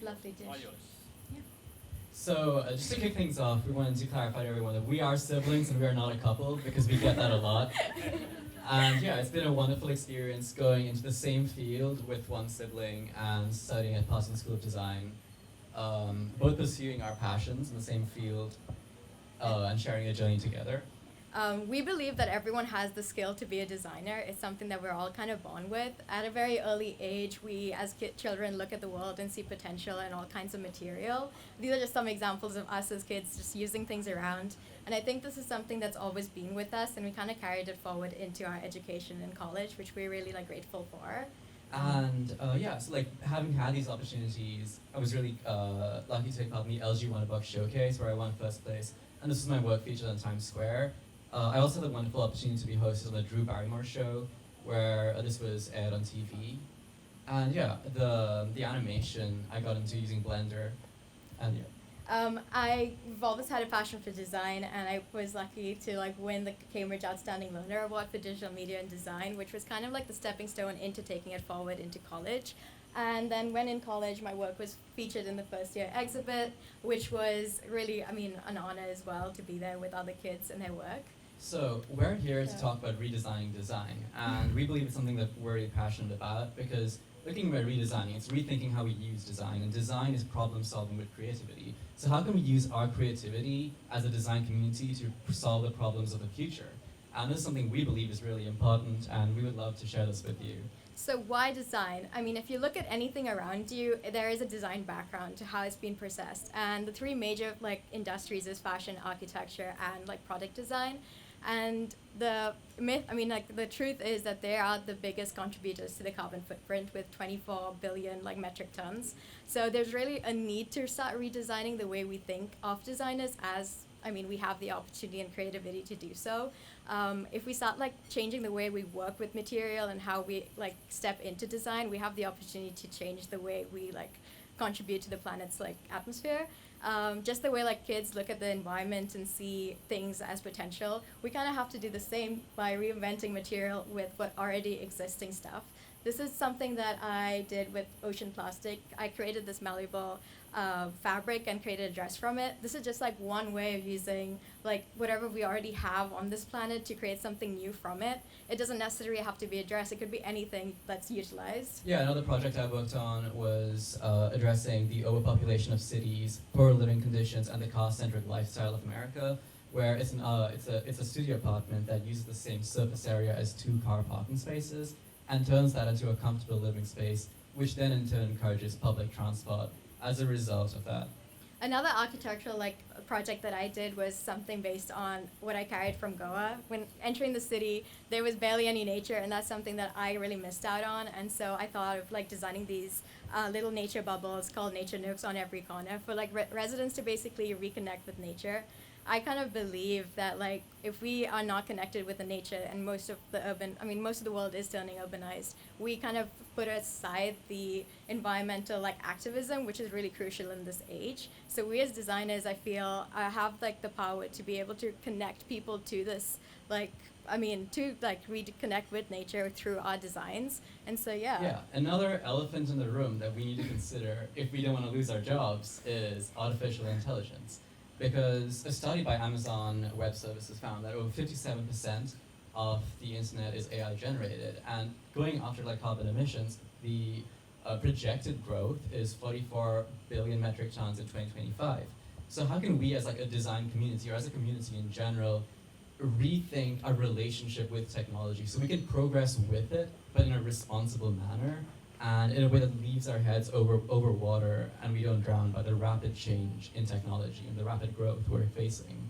love to dish. All yours. Yeah. So, just to kick things off, we wanted to clarify to everyone that we are siblings and we are not a couple because we get that a lot. And yeah, it's been a wonderful experience going into the same field with one sibling and studying at Parsons School of Design, both pursuing our passions in the same field and sharing a journey together. We believe that everyone has the skill to be a designer. It's something that we're all kind of born with. At a very early age, we as children look at the world and see potential in all kinds of material. These are just some examples of us as kids just using things around. And I think this is something that's always been with us, and we kind of carried it forward into our education in college, which we're really grateful for. And yeah, so having had these opportunities, I was really lucky to take part in the LG Wonderbox Showcase where I won first place. And this was my work featured on Times Square. I also had the wonderful opportunity to be hosted on the Drew Barrymore show, where this was aired on TV. And yeah, the animation I got into using Blender, and yeah. I've always had a passion for design, and I was lucky to win the Cambridge Outstanding Learner Award for Digital Media and Design, which was kind of the stepping stone into taking it forward into college. And then when in college, my work was featured in the first year exhibit, which was really, an honor as well to be there with other kids and their work. So we're here to talk about redesigning design, and we believe it's something that we're really passionate about because looking at redesigning, it's rethinking how we use design, and design is problem solving with creativity. So how can we use our creativity as a design community to solve the problems of the future? And this is something we believe is really important, and we would love to share this with you. So why design? If you look at anything around you, there is a design background to how it's been processed. And the three major industries is fashion, architecture, and product design. And the myth, the truth is that they are the biggest contributors to the carbon footprint with 24 billion metric tons. So there's really a need to start redesigning the way we think of designers as we have the opportunity and creativity to do so. If we start changing the way we work with material and how we step into design, we have the opportunity to change the way we contribute to the planet's atmosphere. Just the way kids look at the environment and see things as potential, we kind of have to do the same by reinventing material with what already existing stuff. This is something that I did with ocean plastic. I created this malleable fabric and created a dress from it. This is just one way of using whatever we already have on this planet to create something new from it. It doesn't necessarily have to be a dress. It could be anything that's utilized. Yeah, another project I worked on was addressing the overpopulation of cities, poor living conditions, and the car-centric lifestyle of America, where it's a studio apartment that uses the same surface area as 2 car parking spaces and turns that into a comfortable living space, which then in turn encourages public transport as a result of that. Another architectural project that I did was something based on what I carried from Goa. When entering the city, there was barely any nature, and that's something that I really missed out on. And so I thought of designing these little nature bubbles called nature nooks on every corner for residents to basically reconnect with nature. I kind of believe that if we are not connected with the nature, and most of the world is turning urbanized, we kind of put aside the environmental activism, which is really crucial in this age. So we as designers, I feel, have the power to be able to connect people to this to reconnect with nature through our designs. And so Yeah, another elephant in the room that we need to consider if we don't want to lose our jobs is artificial intelligence. Because a study by Amazon Web Services found that over 57% of the internet is AI generated, and going after carbon emissions, the projected growth is 44 billion metric tons in 2025. So how can we as a design community, or as a community in general, rethink our relationship with technology so we can progress with it, but in a responsible manner, and in a way that leaves our heads over water and we don't drown by the rapid change in technology and the rapid growth we're facing.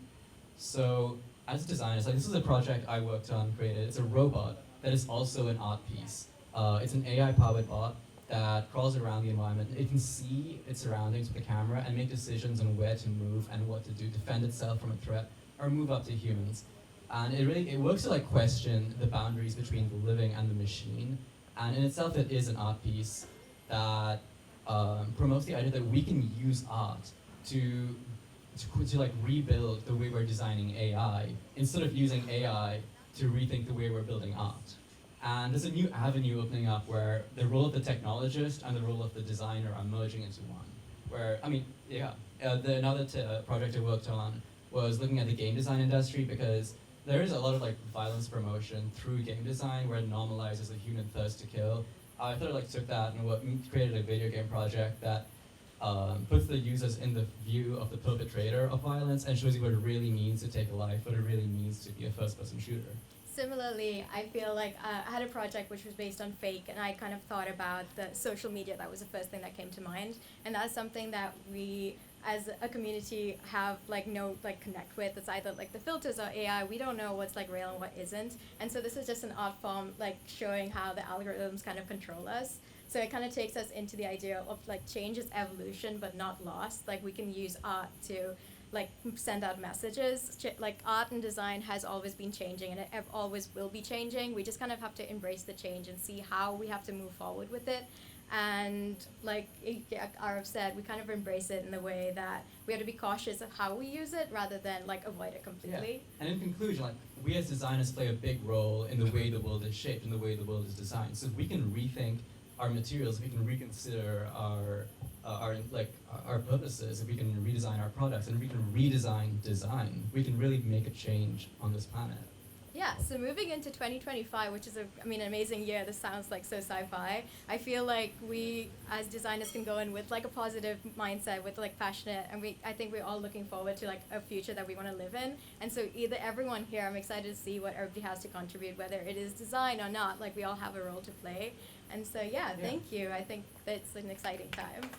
So as designers, this is a project I worked on, created. It's a robot that is also an art piece. It's an AI-powered bot that crawls around the environment. It can see its surroundings with the camera and make decisions on where to move and what to do, defend itself from a threat, or move up to humans. And it works to question the boundaries between the living and the machine. And in itself, it is an art piece that promotes the idea that we can use art to rebuild the way we're designing AI, instead of using AI to rethink the way we're building art. And there's a new avenue opening up where the role of the technologist and the role of the designer are merging into one. where, I mean, yeah, another project I worked on was looking at the game design industry, because there is a lot of like violence promotion through game design where it normalizes the human thirst to kill. I thought I like took that and created a video game project that puts the users in the view of the perpetrator of violence and shows you what it really means to take a life, what it really means to be a first-person shooter. Similarly, I feel like I had a project which was based on fake, and I kind of thought about the social media. That was the first thing that came to mind, and that's something that we as a community have connect with. It's either like the filters or AI. We don't know what's like real and what isn't, and so this is just an art form like showing how the algorithms kind of control us. So it kind of takes us into the idea of like change is evolution but not lost. Like we can use art to like send out messages. Like art and design has always been changing, and it always will be changing. We just kind of have to embrace the change and see how we have to move forward with it. And like Arav said, we kind of embrace it in the way that we have to be cautious of how we use it rather than like avoid it completely. Yeah. And in conclusion, like we as designers play a big role in the way the world is shaped and the way the world is designed. So if we can rethink our materials, if we can reconsider our purposes, if we can redesign our products, and if we can redesign design, we can really make a change on this planet. Yeah, so moving into 2025, which is an amazing year. This sounds like so sci-fi. I feel like we as designers can go in with like a positive mindset, with like passionate, and I think we're all looking forward to like a future that we want to live in. And so either everyone here, I'm excited to see what everybody has to contribute, whether it is design or not. Like we all have a role to play. And so yeah, thank you. I think it's an exciting time.